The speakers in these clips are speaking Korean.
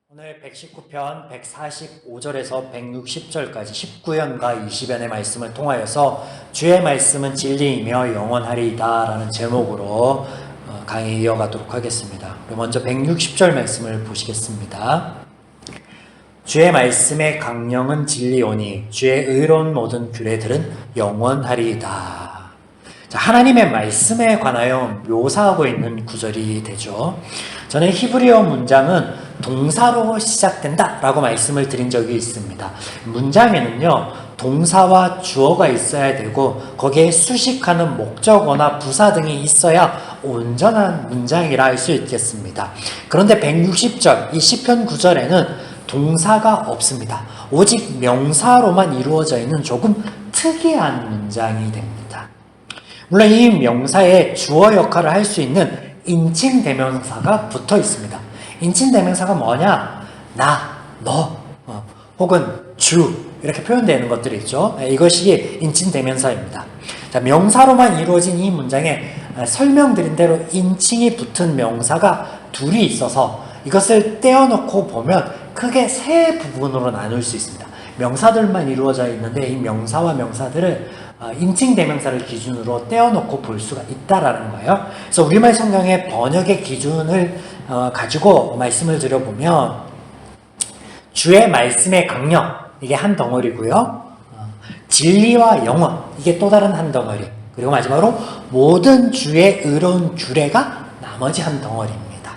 오늘 119편 145절에서 160절까지 19연과 20연의 말씀을 통하여서 주의 말씀은 진리이며 영원하리이다 라는 제목으로 강의 이어가도록 하겠습니다. 먼저 160절 말씀을 보시겠습니다. 주의 말씀의 강령은 진리오니 주의 의로운 모든 규례들은 영원하리이다. 자, 하나님의 말씀에 관하여 묘사하고 있는 구절이 되죠. 전에 히브리어 문장은 동사로 시작된다 라고 말씀을 드린 적이 있습니다. 문장에는요 동사와 주어가 있어야 되고 거기에 수식하는 목적어나 부사 등이 있어야 온전한 문장이라 할 수 있겠습니다. 그런데 160절 이 시편 9절에는 동사가 없습니다. 오직 명사로만 이루어져 있는 조금 특이한 문장이 됩니다. 물론 이 명사에 주어 역할을 할 수 있는 인칭 대명사가 붙어 있습니다. 인칭 대명사가 뭐냐? 나, 너, 혹은 주 이렇게 표현되는 것들이 있죠. 이것이 인칭 대명사입니다. 자, 명사로만 이루어진 이 문장에 설명드린 대로 인칭이 붙은 명사가 둘이 있어서 이것을 떼어놓고 보면 크게 세 부분으로 나눌 수 있습니다. 명사들만 이루어져 있는데 이 명사와 명사들을 인칭 대명사를 기준으로 떼어놓고 볼 수가 있다라는 거예요. 그래서 우리말 성경의 번역의 기준을 가지고 말씀을 드려보면 주의 말씀의 강령 이게 한 덩어리고요. 진리와 영원 이게 또 다른 한 덩어리. 그리고 마지막으로 모든 주의 의로운 규례가 나머지 한 덩어리입니다.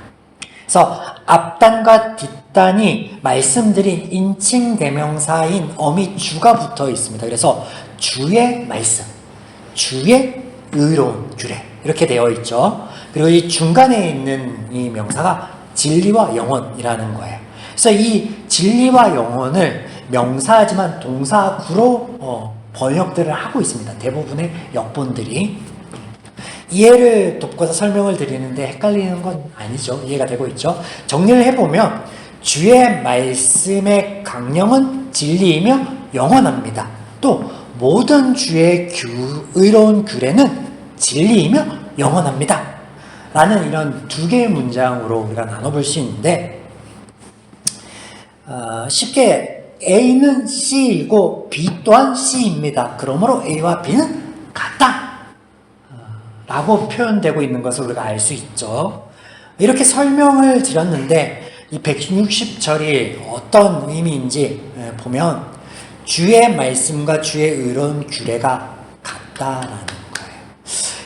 그래서 앞단과 뒷단이 말씀드린 인칭 대명사인 어미 주가 붙어 있습니다. 그래서 주의 말씀, 주의 의로운 규례 이렇게 되어 있죠. 그리고 이 중간에 있는 이 명사가 진리와 영원이라는 거예요. 그래서 이 진리와 영원을 명사지만 동사구로 번역들을 하고 있습니다. 대부분의 역본들이. 이해를 돕고서 설명을 드리는데 헷갈리는 건 아니죠. 이해가 되고 있죠. 정리를 해보면 주의 말씀의 강령은 진리이며 영원합니다. 또 모든 주의 의로운 규례는 진리이며 영원합니다. 라는 이런 두 개의 문장으로 우리가 나눠볼 수 있는데 쉽게 A는 C이고 B 또한 C입니다. 그러므로 A와 B는 같다. 라고 표현되고 있는 것을 우리가 알 수 있죠. 이렇게 설명을 드렸는데 이 160절이 어떤 의미인지 보면 주의 말씀과 주의 의로운 규례가 같다라는 거예요.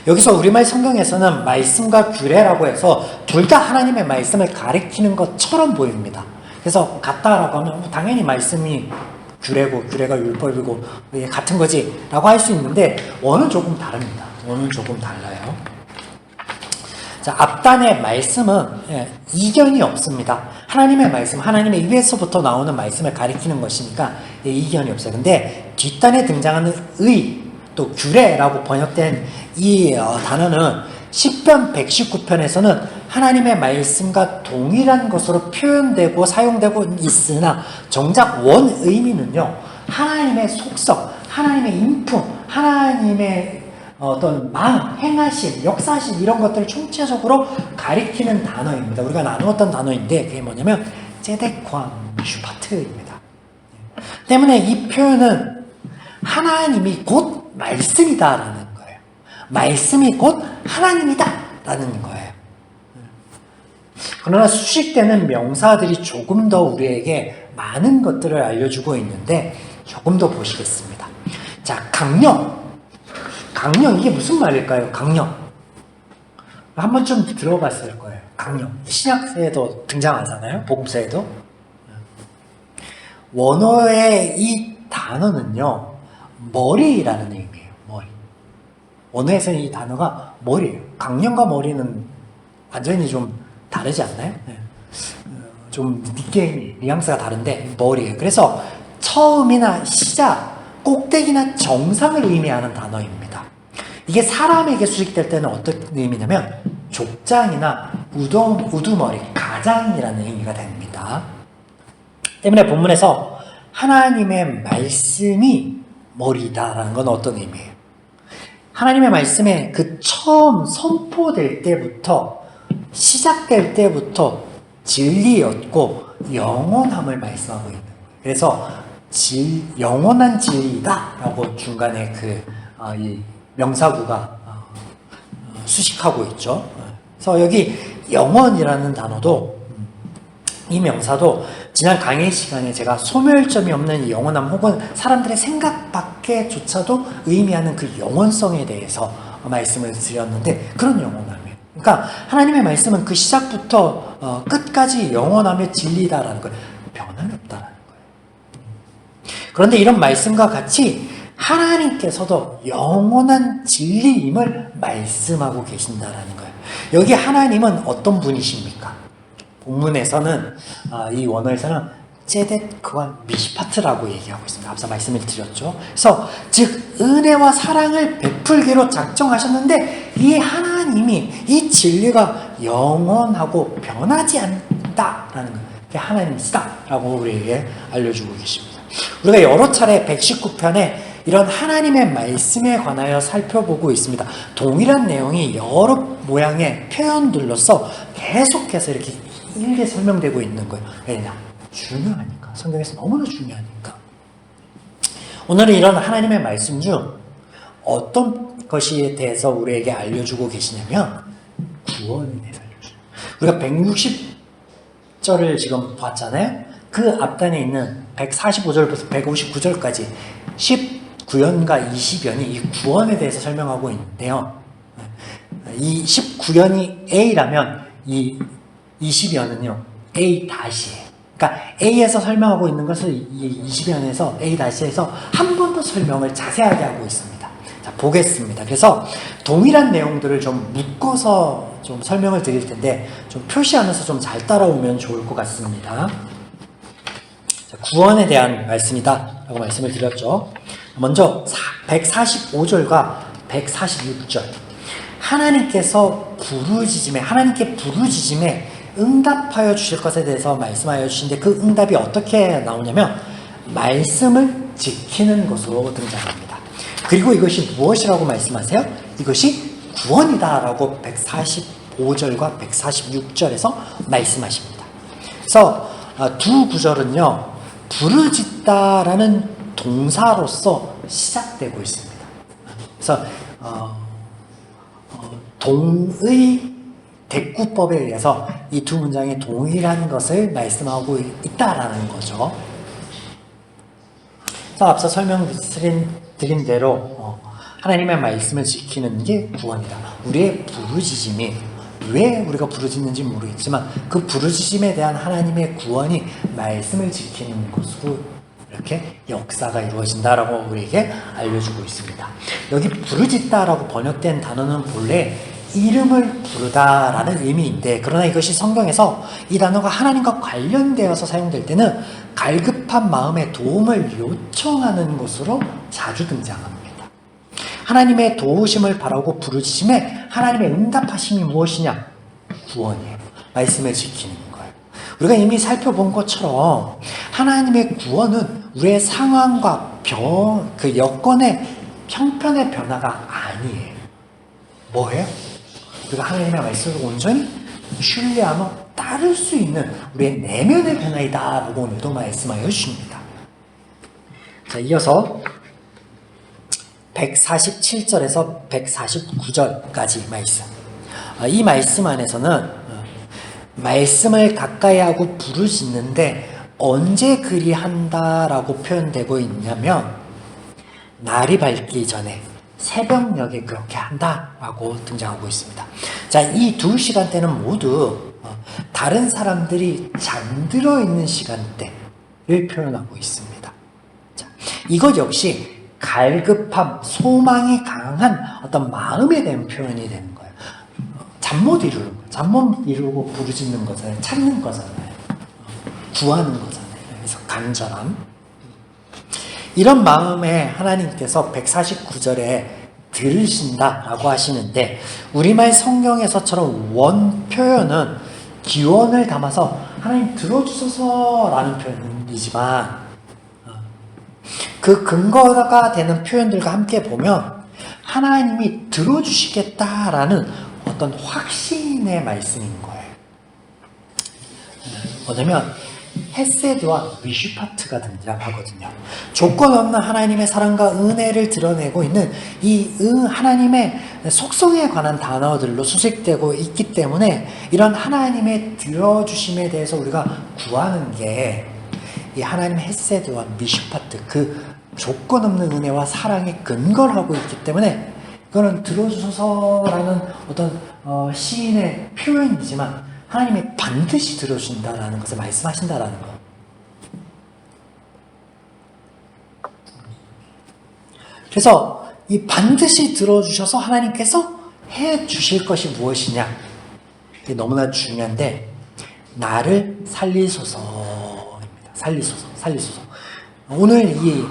여기서 우리말 성경에서는 말씀과 규례라고 해서 둘 다 하나님의 말씀을 가리키는 것처럼 보입니다. 그래서 같다라고 하면 당연히 말씀이 규례고 규례가 율법이고 같은 거지 라고 할 수 있는데 원은 조금 다릅니다. 원은 조금 달라요. 자, 앞단의 말씀은 이견이 없습니다. 하나님의 말씀, 하나님의 입에서부터 나오는 말씀을 가리키는 것이니까 이견이 없어요. 근데 뒷단에 등장하는 의, 또 규례라고 번역된 이 단어는 시편 119편에서는 하나님의 말씀과 동일한 것으로 표현되고 사용되고 있으나 정작 원 의미는요, 하나님의 속성, 하나님의 인품, 하나님의 어떤 마음, 행하심, 역사심 이런 것들을 총체적으로 가리키는 단어입니다. 우리가 나누었던 단어인데 그게 뭐냐면 제데광 슈파트입니다. 때문에 이 표현은 하나님이 곧 말씀이다라는 거예요. 말씀이 곧 하나님이다라는 거예요. 그러나 수식되는 명사들이 조금 더 우리에게 많은 것들을 알려주고 있는데 조금 더 보시겠습니다. 자, 강령 이게 무슨 말일까요? 강령. 한 번쯤 들어봤을 거예요. 강령. 신약세에도 등장하잖아요. 복음서에도. 원어의 이 단어는요. 머리라는 의미예요. 머리. 원어에서는 이 단어가 머리예요. 강령과 머리는 완전히 좀 다르지 않나요? 좀 뉘앙스가 다른데 머리예요. 그래서 처음이나 시작, 꼭대기나 정상을 의미하는 단어입니다. 이게 사람에게 수식될 때는 어떤 의미냐면 족장이나 우두머리, 가장이라는 의미가 됩니다. 때문에 본문에서 하나님의 말씀이 머리다라는 건 어떤 의미예요? 하나님의 말씀에 그 처음 선포될 때부터 시작될 때부터 진리였고 영원함을 말씀하고 있는 거예요. 그래서 영원한 진리다라고 중간에 이 명사구가 수식하고 있죠. 그래서 여기 영원이라는 단어도 이 명사도 지난 강의 시간에 제가 소멸점이 없는 영원함 혹은 사람들의 생각 밖에조차도 의미하는 그 영원성에 대해서 말씀을 드렸는데 그런 영원함이에요. 그러니까 하나님의 말씀은 그 시작부터 끝까지 영원함의 진리다라는 거예요. 변함이 없다라는 거예요. 그런데 이런 말씀과 같이 하나님께서도 영원한 진리임을 말씀하고 계신다라는 거예요. 여기 하나님은 어떤 분이십니까? 본문에서는 이 원어에서는 제댓 그와 미시파트라고 얘기하고 있습니다. 앞서 말씀을 드렸죠. 그래서 즉 은혜와 사랑을 베풀기로 작정하셨는데 이 하나님이 이 진리가 영원하고 변하지 않는다라는 거예요. 그게 하나님이시다라고 우리에게 알려주고 계십니다. 우리가 여러 차례 119편에 이런 하나님의 말씀에 관하여 살펴보고 있습니다. 동일한 내용이 여러 모양의 표현들로서 계속해서 이렇게 일일이 설명되고 있는 거예요. 왜냐? 중요하니까. 성경에서 너무나 중요하니까. 오늘은 이런 하나님의 말씀 중 어떤 것에 대해서 우리에게 알려주고 계시냐면 구원에 대해서 알려주죠. 우리가 160절을 지금 봤잖아요. 그 앞단에 있는 145절부터 159절까지 19연과 20연이 이 구원에 대해서 설명하고 있는데요. 이 19연이 A라면 이 20연은요 A 다시예요. 그러니까 A에서 설명하고 있는 것을 이 20연에서 A 다시에서 한 번 더 설명을 자세하게 하고 있습니다. 자, 보겠습니다. 그래서 동일한 내용들을 좀 묶어서 좀 설명을 드릴 텐데 좀 표시하면서 좀 잘 따라오면 좋을 것 같습니다. 자, 구원에 대한 말씀이다 라고 말씀을 드렸죠. 먼저 145절과 146절 하나님께 부르짖음에 응답하여 주실 것에 대해서 말씀하여 주시는데 그 응답이 어떻게 나오냐면 말씀을 지키는 것으로 등장합니다. 그리고 이것이 무엇이라고 말씀하세요? 이것이 구원이다 라고 145절과 146절에서 말씀하십니다. 그래서 두 구절은요 부르짖다라는 동사로서 시작되고 있습니다. 그래서 동의 대꾸법에 의해서 이 두 문장이 동일한 것을 말씀하고 있다라는 거죠. 그래서 앞서 설명드린 대로 하나님의 말씀을 지키는 게 구원이다. 우리의 부르짖음이 왜 우리가 부르짖는지 모르겠지만 그 부르짖음에 대한 하나님의 구원이 말씀을 지키는 것으로 이렇게 역사가 이루어진다라고 우리에게 알려주고 있습니다. 여기 부르짖다라고 번역된 단어는 본래 이름을 부르다라는 의미인데 그러나 이것이 성경에서 이 단어가 하나님과 관련되어서 사용될 때는 갈급한 마음의 도움을 요청하는 것으로 자주 등장합니다. 하나님의 도우심을 바라고 부르짖음에 하나님의 응답하심이 무엇이냐? 구원이에요. 말씀을 지키는 거예요. 우리가 이미 살펴본 것처럼 하나님의 구원은 우리의 상황과 그 여건의 형편의 변화가 아니에요. 뭐예요? 우리가 하나님의 말씀을 온전히 신뢰하며 따를 수 있는 우리의 내면의 변화이다 라고 오늘도 말씀하여 주십니다. 자, 이어서 147절에서 149절까지 말씀. 이 말씀 안에서는 말씀을 가까이 하고 부르짖는데 언제 그리한다라고 표현되고 있냐면 날이 밝기 전에 새벽녘에 그렇게 한다라고 등장하고 있습니다. 자, 이 두 시간대는 모두 다른 사람들이 잠들어 있는 시간대를 표현하고 있습니다. 자, 이것 역시 갈급함, 소망이 강한 어떤 마음에 대한 표현이 되는 거예요. 잠 못 이루고 부르짖는 거잖아요. 찾는 거잖아요. 구하는 거잖아요. 그래서 간절함. 이런 마음에 하나님께서 149절에 들으신다라고 하시는데 우리말 성경에서처럼 원 표현은 기원을 담아서 하나님 들어주소서라는 표현이지만 그 근거가 되는 표현들과 함께 보면 하나님이 들어주시겠다라는 어떤 확신의 말씀인 거예요. 뭐냐면 헤세드와 미슈파트가 등장하거든요. 조건 없는 하나님의 사랑과 은혜를 드러내고 있는 이 하나님의 속성에 관한 단어들로 수색되고 있기 때문에 이런 하나님의 들어주심에 대해서 우리가 구하는 게 이 하나님의 헤세드와 미슈파트, 그 조건 없는 은혜와 사랑에 근거를 하고 있기 때문에 이거는 들어주소서라는 어떤 시인의 표현이지만 하나님이 반드시 들어준다라는 것을 말씀하신다라는 거. 그래서 이 반드시 들어주셔서 하나님께서 해 주실 것이 무엇이냐. 이게 너무나 중요한데, 나를 살리소서입니다. 살리소서. 오늘 이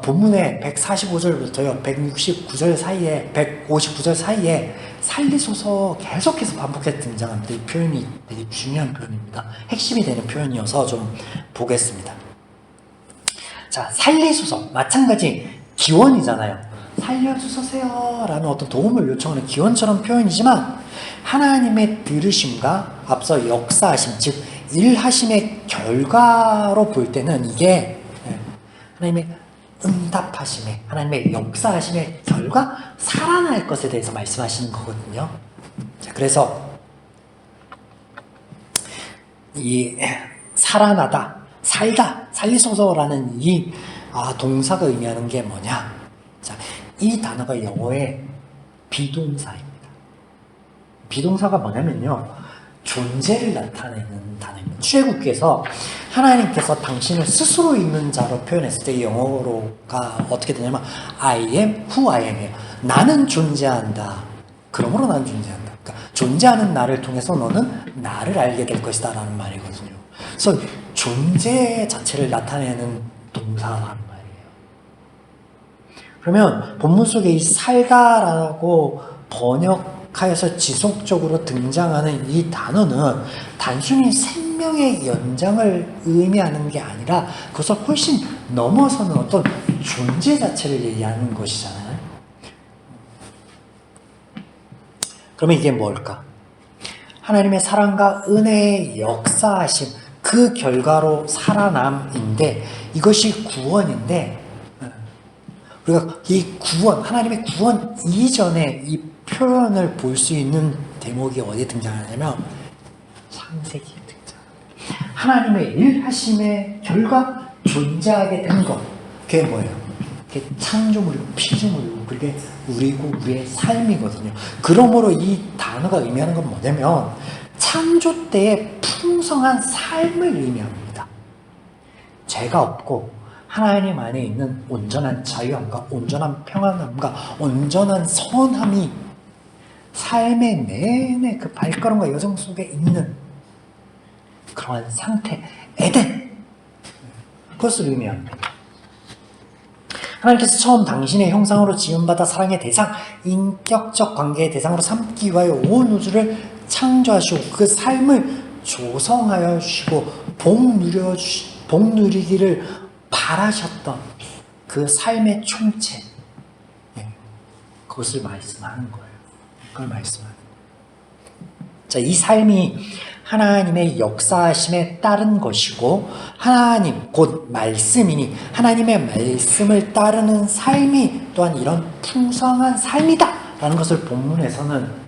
본문의 145절부터요, 169절 사이에, 159절 사이에 살리소서 계속해서 반복해서 등장합니다. 이 표현이 되게 중요한 표현입니다. 핵심이 되는 표현이어서 좀 보겠습니다. 자, 살리소서. 마찬가지 기원이잖아요. 살려주세요 라는 어떤 도움을 요청하는 기원처럼 표현이지만 하나님의 들으심과 앞서 역사하심, 즉 일하심의 결과로 볼 때는 이게 하나님의 응답하심에, 하나님의 역사하심의 결과 살아날 것에 대해서 말씀하시는 거거든요. 자, 그래서 이 살아나다, 살다, 살리소서라는 이 동사가 의미하는 게 뭐냐? 자, 이 단어가 영어의 비동사입니다. 비동사가 뭐냐면요, 존재를 나타내는 단어입니다. 출애굽기에서 하나님께서 당신을 스스로 있는 자로 표현했을 때 영어로가 어떻게 되냐면 I am who I am 이에요. 나는 존재한다. 그러므로 나는 존재한다. 그러니까 존재하는 나를 통해서 너는 나를 알게 될 것이다 라는 말이거든요. 그래서 존재 자체를 나타내는 동사란 말이에요. 그러면 본문 속에 이 살다라고 번역하여서 지속적으로 등장하는 이 단어는 단순히 생명의 연장을 의미하는 게 아니라 그것을 훨씬 넘어서는 어떤 존재 자체를 얘기하는 것이잖아요. 그러면 이게 뭘까? 하나님의 사랑과 은혜의 역사하심, 그 결과로 살아남인데 이것이 구원인데 우리가 이 구원, 하나님의 구원 이전에 이 표현을 볼 수 있는 대목이 어디에 등장하냐면 창세기에 등장합니다. 하나님의 일하심의 결과 존재하게 된 것, 그게 뭐예요? 그게 창조물이고 피조물이고 그게 우리고 우리의 삶이거든요. 그러므로 이 단어가 의미하는 건 뭐냐면 창조 때의 풍성한 삶을 의미합니다. 죄가 없고 하나님 안에 있는 온전한 자유함과 온전한 평안함과 온전한 선함이 삶의 내내 그 발걸음과 여정 속에 있는 그러한 상태, 에덴, 그것을 의미합니다. 하나님께서 처음 당신의 형상으로 지음받아 사랑의 대상, 인격적 관계의 대상으로 삼기 위하여 온 우주를 창조하시고 그 삶을 조성하여 주시고 복 누리기를 바라셨던 그 삶의 총체, 그것을 말씀하는 거예요. 그걸 말씀하는 거예요. 자, 이 삶이 하나님의 역사하심에 따른 것이고 하나님 곧 말씀이니 하나님의 말씀을 따르는 삶이 또한 이런 풍성한 삶이다 라는 것을 본문에서는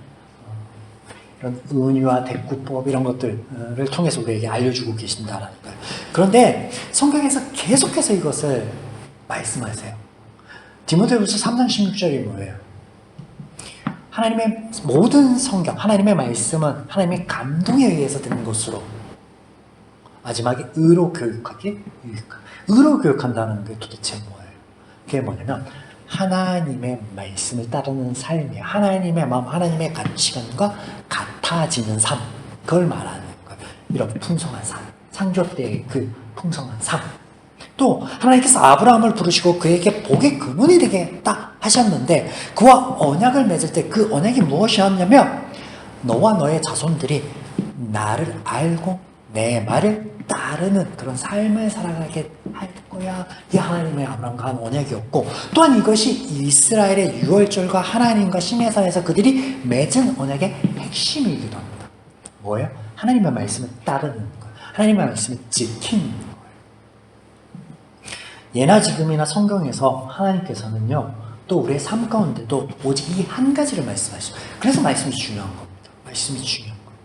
이런 은유와 대꾸법 이런 것들을 통해서 우리에게 알려주고 계신다라는 거예요. 그런데 성경에서 계속해서 이것을 말씀하세요. 디모데후서 3장 16절이 뭐예요? 하나님의 모든 성경, 하나님의 말씀은 하나님의 감동에 의해서 드는 것으로 마지막에 의로 교육하기 유익하다. 의로 교육한다는 게 도대체 뭐예요? 그게 뭐냐면 하나님의 말씀을 따르는 삶이에요. 하나님의 마음, 하나님의 가치관과 같아지는 삶, 그걸 말하는 거예요. 이런 풍성한 삶, 창조 때의 그 풍성한 삶. 또 하나님께서 아브라함을 부르시고 그에게 복의 근원이 되겠다 하셨는데 그와 언약을 맺을 때 그 언약이 무엇이었냐면 너와 너의 자손들이 나를 알고 내 말을 따르는 그런 삶을 살아가게 할 거야. 이 하나님의 아브라함과 한 언약이었고 또한 이것이 이스라엘의 유월절과 하나님과 시내산에서 그들이 맺은 언약의 핵심이기도 합니다. 뭐예요? 하나님의 말씀을 따르는 거예요. 하나님의 말씀을 지키는 거예요. 예나 지금이나 성경에서 하나님께서는요, 또 우리의 삶 가운데도 오직 이 한 가지를 말씀하시죠. 그래서 말씀이 중요한 겁니다. 말씀이 중요한 거예요.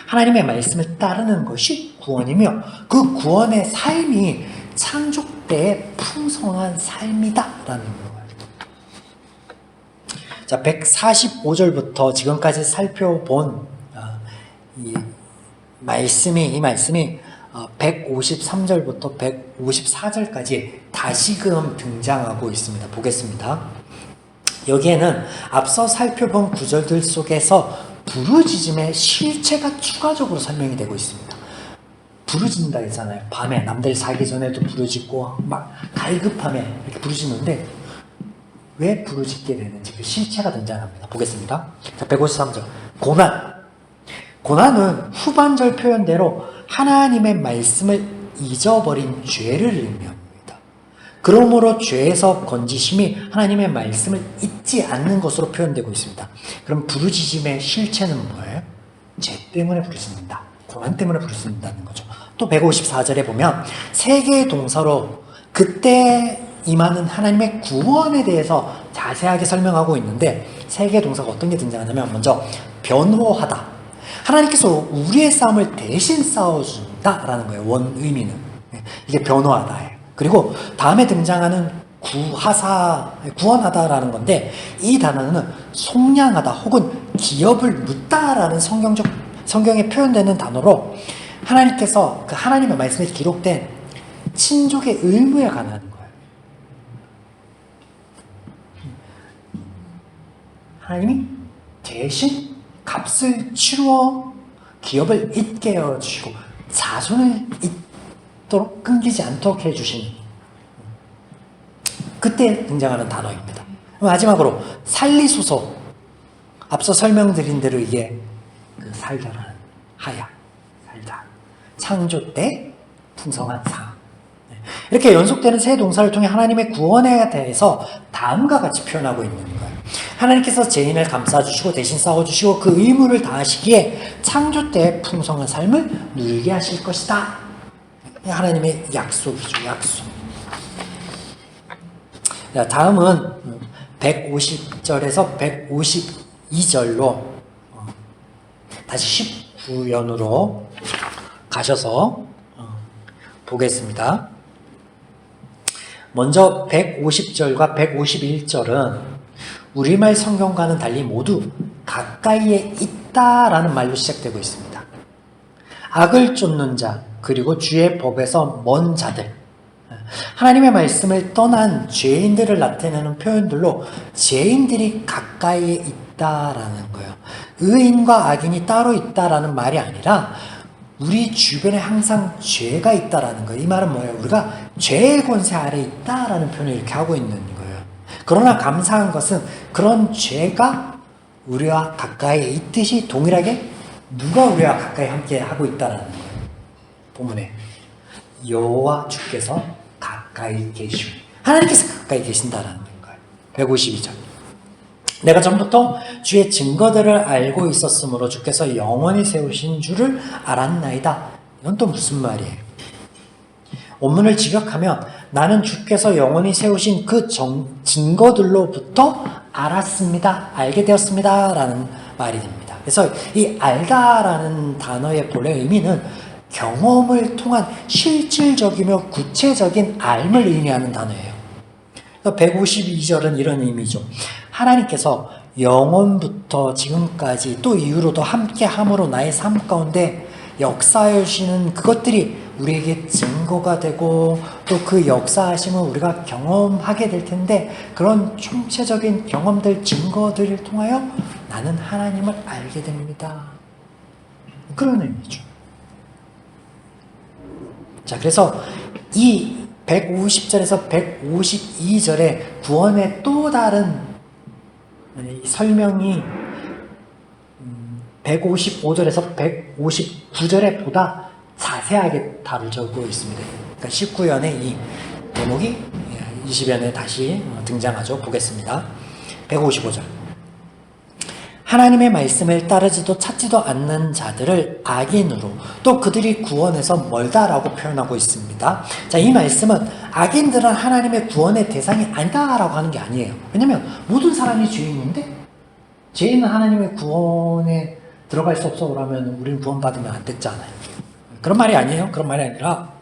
하나님의 말씀을 따르는 것이 구원이며 그 구원의 삶이 창조 때의 풍성한 삶이다라는 거예요. 자, 145절부터 지금까지 살펴본 이 말씀이 153절부터 154절까지 다시금 등장하고 있습니다. 보겠습니다. 여기에는 앞서 살펴본 구절들 속에서 부르짖음의 실체가 추가적으로 설명이 되고 있습니다. 부르짖는다 했잖아요. 밤에 남들 자기 전에도 부르짖고 막 갈급함에 이렇게 부르짖는데 왜 부르짖게 되는지 그 실체가 등장합니다. 보겠습니다. 자, 153절. 고난은 후반절 표현대로 하나님의 말씀을 잊어버린 죄를 의미합니다. 그러므로 죄에서 건지심이 하나님의 말씀을 잊지 않는 것으로 표현되고 있습니다. 그럼 부르짖음의 실체는 뭐예요? 죄 때문에 부르짖는다. 고난 때문에 부르짖는다는 거죠. 또 154절에 보면 세 개의 동사로 그때 임하는 하나님의 구원에 대해서 자세하게 설명하고 있는데 세 개의 동사가 어떤 게 등장하냐면 먼저 변호하다. 하나님께서 우리의 싸움을 대신 싸워준다라는 거예요. 원 의미는. 이게 변호하다예요. 그리고 다음에 등장하는 구원하다라는 건데 이 단어는 속량하다 혹은 기업을 묻다라는 성경에 표현되는 단어로 하나님께서 그 하나님의 말씀에 기록된 친족의 의무에 관한 거예요. 하나님이 대신 값을 치루어 기업을 잊게 해주시고 자손을 잊도록 끊기지 않도록 해주시는 그때 등장하는 단어입니다. 마지막으로 살리소서. 앞서 설명드린 대로 이게 그 살다라는 하야, 살다. 창조 때 풍성한 삶. 이렇게 연속되는 세 동사를 통해 하나님의 구원에 대해서 다음과 같이 표현하고 있는 거예요. 하나님께서 죄인을 감싸주시고 대신 싸워주시고 그 의무를 다하시기에 창조 때의 풍성한 삶을 누리게 하실 것이다. 하나님의 약속이죠. 약속. 자, 다음은 150절에서 152절로 다시 19연으로 가셔서 보겠습니다. 먼저 150절과 151절은 우리말 성경과는 달리 모두 가까이에 있다라는 말로 시작되고 있습니다. 악을 쫓는 자, 그리고 주의 법에서 먼 자들, 하나님의 말씀을 떠난 죄인들을 나타내는 표현들로 죄인들이 가까이에 있다라는 거예요. 의인과 악인이 따로 있다라는 말이 아니라 우리 주변에 항상 죄가 있다라는 거예요. 이 말은 뭐예요? 우리가 죄의 권세 아래 있다라는 표현을 이렇게 하고 있는 거예요. 그러나 감사한 것은 그런 죄가 우리와 가까이 있듯이 동일하게 누가 우리와 가까이 함께 하고 있다라는 거예요. 본문에 여호와 주께서 가까이 계시오. 하나님께서 가까이 계신다라는 거예요. 152절. 내가 전부터 주의 증거들을 알고 있었으므로 주께서 영원히 세우신 줄을 알았나이다. 이건 또 무슨 말이에요? 원문을 직역하면 나는 주께서 영원히 세우신 그 증거들로부터 알았습니다. 알게 되었습니다. 라는 말이 됩니다. 그래서 이 알다라는 단어의 본래 의미는 경험을 통한 실질적이며 구체적인 알을 의미하는 단어예요. 152절은 이런 의미죠. 하나님께서 영원부터 지금까지 또 이후로도 함께 함으로 나의 삶 가운데 역사해 주시는 그것들이 우리에게 증거가 되고 또 그 역사하심을 우리가 경험하게 될 텐데 그런 총체적인 경험들, 증거들을 통하여 나는 하나님을 알게 됩니다. 그런 의미죠. 자, 그래서 이 150절에서 152절의 구원의 또 다른 설명이 155절에서 159절에 보다 자세하게 다루고 있습니다. 그러니까 19연의 이 대목이 20연에 다시 등장하죠. 보겠습니다. 155절. 하나님의 말씀을 따르지도 찾지도 않는 자들을 악인으로, 또 그들이 구원에서 멀다라고 표현하고 있습니다. 자, 이 말씀은 악인들은 하나님의 구원의 대상이 아니다라고 하는 게 아니에요. 왜냐면 모든 사람이 죄인인데 죄인은 하나님의 구원에 들어갈 수 없어 그러면 우리는 구원받으면 안 됐잖아요. 그런 말이 아니에요. 그런 말이 아니라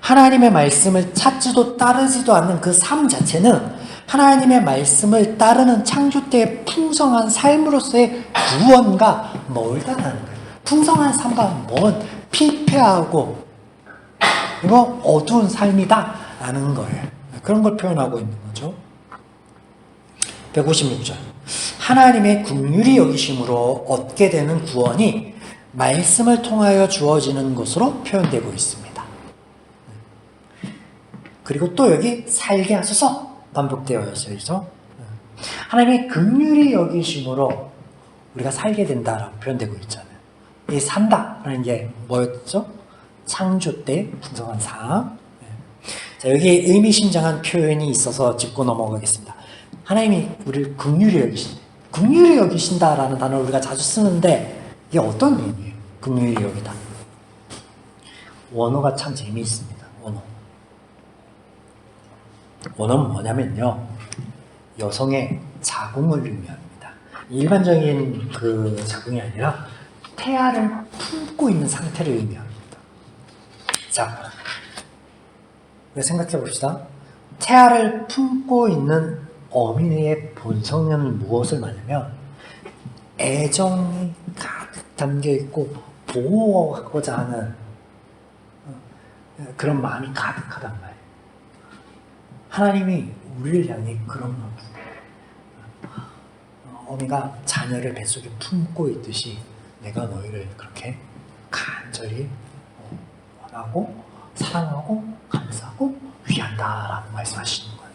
하나님의 말씀을 찾지도 따르지도 않는 그 삶 자체는 하나님의 말씀을 따르는 창조 때의 풍성한 삶으로서의 구원과 멀다는 거예요. 풍성한 삶과 먼 피폐하고 그리고 어두운 삶이다라는 거예요. 그런 걸 표현하고 있는 거죠. 156절. 하나님의 긍휼히 여기심으로 얻게 되는 구원이 말씀을 통하여 주어지는 것으로 표현되고 있습니다. 그리고 또 여기 살게 하소서 반복되어 있어요. 하나님의 긍휼히 여기심으로 우리가 살게 된다라고 표현되고 있잖아요. 이 산다라는 게 뭐였죠? 창조 때 풍성한 삶. 자, 여기 의미심장한 표현이 있어서 짚고 넘어가겠습니다. 하나님이 우리를 긍휼히 여기신다. 긍휼히 여기신다라는 단어를 우리가 자주 쓰는데 이게 어떤 의미예요? 긍휼히 여기다. 원어가 참 재미있습니다. 원어는 뭐냐면요, 여성의 자궁을 의미합니다. 일반적인 그 자궁이 아니라 태아를 품고 있는 상태를 의미합니다. 자, 우리가 생각해 봅시다. 태아를 품고 있는 어린이의 본성은 무엇을 말하냐면 애정이 가득 담겨 있고 보호하고자 하는 그런 마음이 가득하단 말이에요. 하나님이 우리를 향해 그런 마음, 어미가 자녀를 뱃속에 품고 있듯이 내가 너희를 그렇게 간절히 원하고 사랑하고 감사하고 위한다라고 말씀하시는 거예요.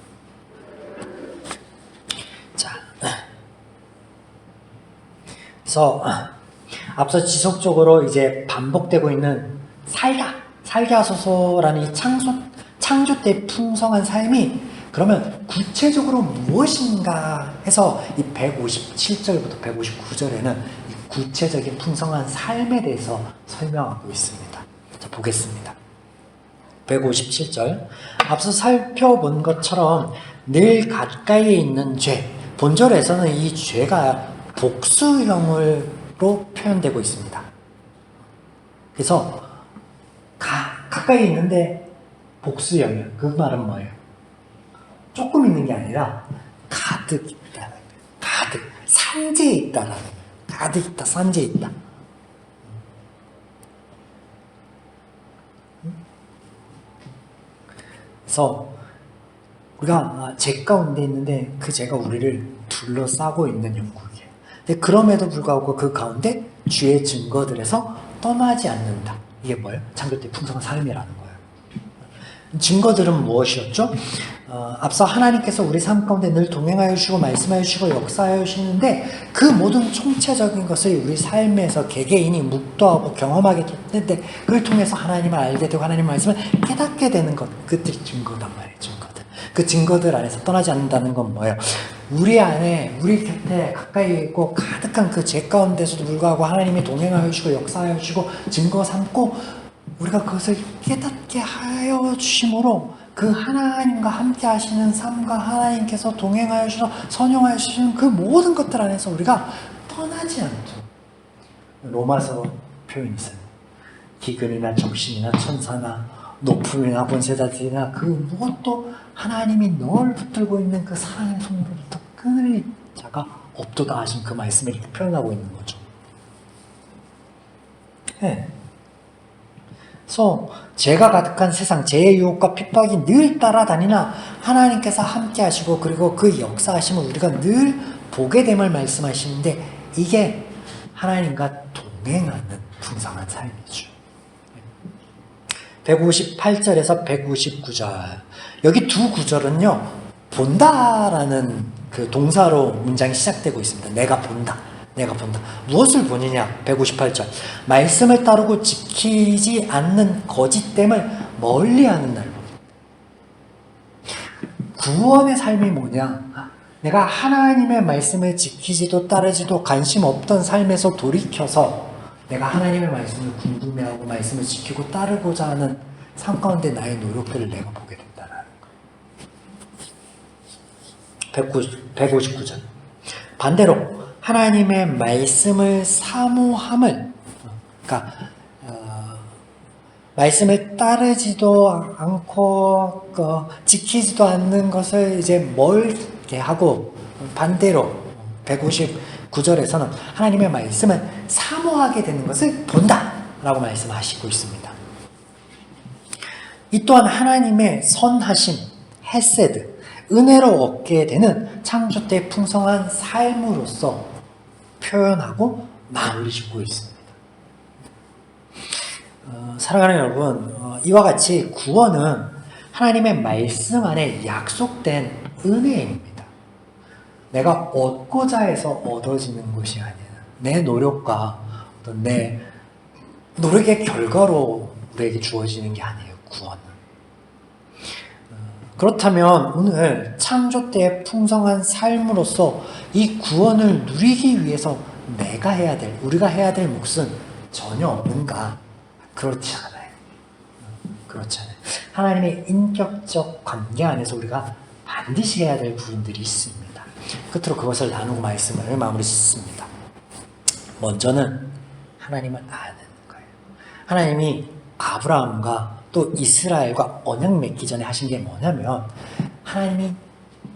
자, 그래서 앞서 지속적으로 이제 반복되고 있는 살게 하소서라는 이 창조 때 풍성한 삶이 그러면 구체적으로 무엇인가 해서 이 157절부터 159절에는 이 구체적인 풍성한 삶에 대해서 설명하고 있습니다. 자, 보겠습니다. 157절. 앞서 살펴본 것처럼 늘 가까이에 있는 죄, 본절에서는 이 죄가 복수형으로 표현되고 있습니다. 그래서 가까이 있는데 복수형이에요. 그 말은 뭐예요? 조금 있는 게 아니라 가득 있다는 거예요. 가득, 산재에 있다라는 거예요. 가득 있다, 산재에 있다. 그래서 우리가 죄 가운데 있는데 그 죄가 우리를 둘러싸고 있는 영국이에요. 근데 그럼에도 불구하고 그 가운데 주의 증거들에서 떠나지 않는다. 이게 뭐예요? 창조 때 풍성한 삶이라는 거예요. 증거들은 무엇이었죠? 앞서 하나님께서 우리 삶 가운데 늘 동행하여 주시고 말씀하여 주시고 역사하여 주시는데 그 모든 총체적인 것을 우리 삶에서 개개인이 묵도하고 경험하게 됐는데 그걸 통해서 하나님을 알게 되고 하나님 말씀을 깨닫게 되는 것, 그들이 증거단 말이에요. 증거들. 그 증거들 안에서 떠나지 않는다는 건 뭐예요? 우리 안에, 우리 곁에 가까이 있고 가득한 그 죄 가운데서도 불구하고 하나님이 동행하여 주시고 역사하여 주시고 증거 삼고 우리가 그것을 깨닫게 하여 주심으로 그 하나님과 함께 하시는 삶과 하나님께서 동행하여 주셔서 선용하여 주시는 그 모든 것들 안에서 우리가 떠나지 않죠. 로마서 표현이 있어요. 기근이나 적신이나 천사나 높음이나 권세자들이나 그 무엇도 하나님이 널 붙들고 있는 그 사랑의 손으로부터 끊을 자가 없도다 하신 그 말씀을 이렇게 표현하고 있는 거죠. 네. 그래서 죄가 가득한 세상, 죄의 유혹과 핍박이 늘 따라다니나 하나님께서 함께 하시고 그리고 그 역사하심을 우리가 늘 보게 됨을 말씀하시는데 이게 하나님과 동행하는 풍성한 삶이죠. 158절에서 159절 여기 두 구절은요 본다라는 그 동사로 문장이 시작되고 있습니다. 내가 본다. 내가 본다. 무엇을 보느냐? 158절. 말씀을 따르고 지키지 않는 거짓됨을 멀리하는 날. 구원의 삶이 뭐냐? 내가 하나님의 말씀을 지키지도 따르지도 관심 없던 삶에서 돌이켜서 내가 하나님의 말씀을 궁금해하고 말씀을 지키고 따르고자 하는 삶 가운데 나의 노력들을 내가 보게 된다는 거예요. 159절. 반대로 하나님의 말씀을 사모함을, 그러니까 말씀을 따르지도 않고 지키지도 않는 것을 이제 멀게 하고, 반대로 159절에서는 하나님의 말씀을 사모하게 되는 것을 본다 라고 말씀하시고 있습니다. 이 또한 하나님의 선하심, 헤세드, 은혜로 얻게 되는 창조 때 풍성한 삶으로서 표현하고 마무리 짓고 있습니다. 사랑하는 여러분, 이와 같이 구원은 하나님의 말씀 안에 약속된 은혜입니다. 내가 얻고자 해서 얻어지는 것이 아니라 내 노력과 어떤 내 노력의 결과로 우리에게 주어지는 게 아니에요, 구원은. 그렇다면 오늘 창조 때의 풍성한 삶으로서 이 구원을 누리기 위해서 우리가 해야 될 몫은 전혀 없는가? 그렇지 않아요. 그렇지 않아요. 하나님의 인격적 관계 안에서 우리가 반드시 해야 될 부분들이 있습니다. 끝으로 그것을 나누고 말씀을 마무리 짓습니다. 먼저는 하나님을 아는 거예요. 하나님이 아브라함과 또 이스라엘과 언약 맺기 전에 하신 게 뭐냐면, 하나님이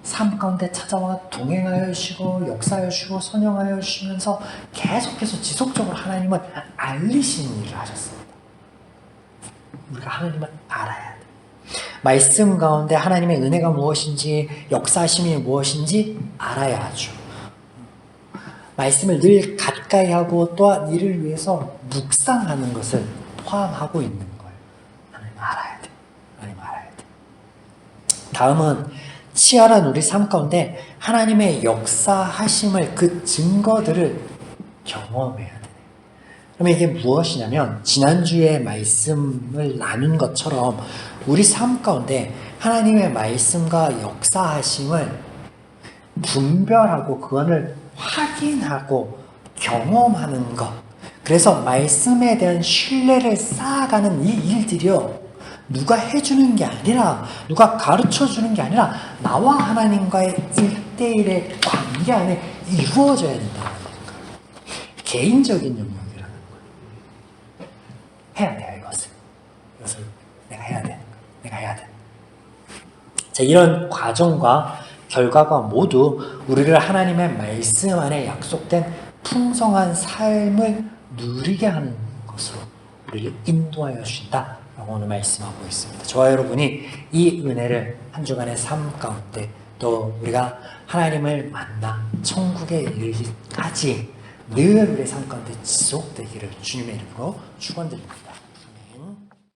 삶 가운데 찾아와 동행하여 주시고 역사하여 주시고 선영하여 주시면서 계속해서 지속적으로 하나님을 알리시는 일을 하셨습니다. 우리가 하나님을 알아야 돼. 말씀 가운데 하나님의 은혜가 무엇인지, 역사하심이 무엇인지 알아야 하죠. 말씀을 늘 가까이 하고 또한 이를 위해서 묵상하는 것을 포함하고 있는 거예요. 하나님 알아야 돼. 하나님 알아야 돼. 다음은 치열한 우리 삶 가운데 하나님의 역사하심을, 그 증거들을 경험해야 돼. 그러면 이게 무엇이냐면, 지난주에 말씀을 나눈 것처럼 우리 삶 가운데 하나님의 말씀과 역사하심을 분별하고 그것을 확인하고 경험하는 것. 그래서 말씀에 대한 신뢰를 쌓아가는 이 일들이요, 누가 해주는 게 아니라, 누가 가르쳐주는 게 아니라 나와 하나님과의 1대1의 관계 안에 이루어져야 된다는 거예요. 개인적인 영역이라는 거예요. 해야 돼요, 이것을 내가 해야 돼. 내가 해야 돼. 자, 이런 과정과 결과가 모두 우리를 하나님의 말씀 안에 약속된 풍성한 삶을 누리게 하는 것으로 우리를 인도하여 주신다 라고 오늘 말씀하고 있습니다. 저와 여러분이 이 은혜를 한 주간의 삶 가운데, 또 우리가 하나님을 만나 천국에 이르기까지 늘 우리의 삶 가운데 지속되기를 주님의 이름으로 축원드립니다.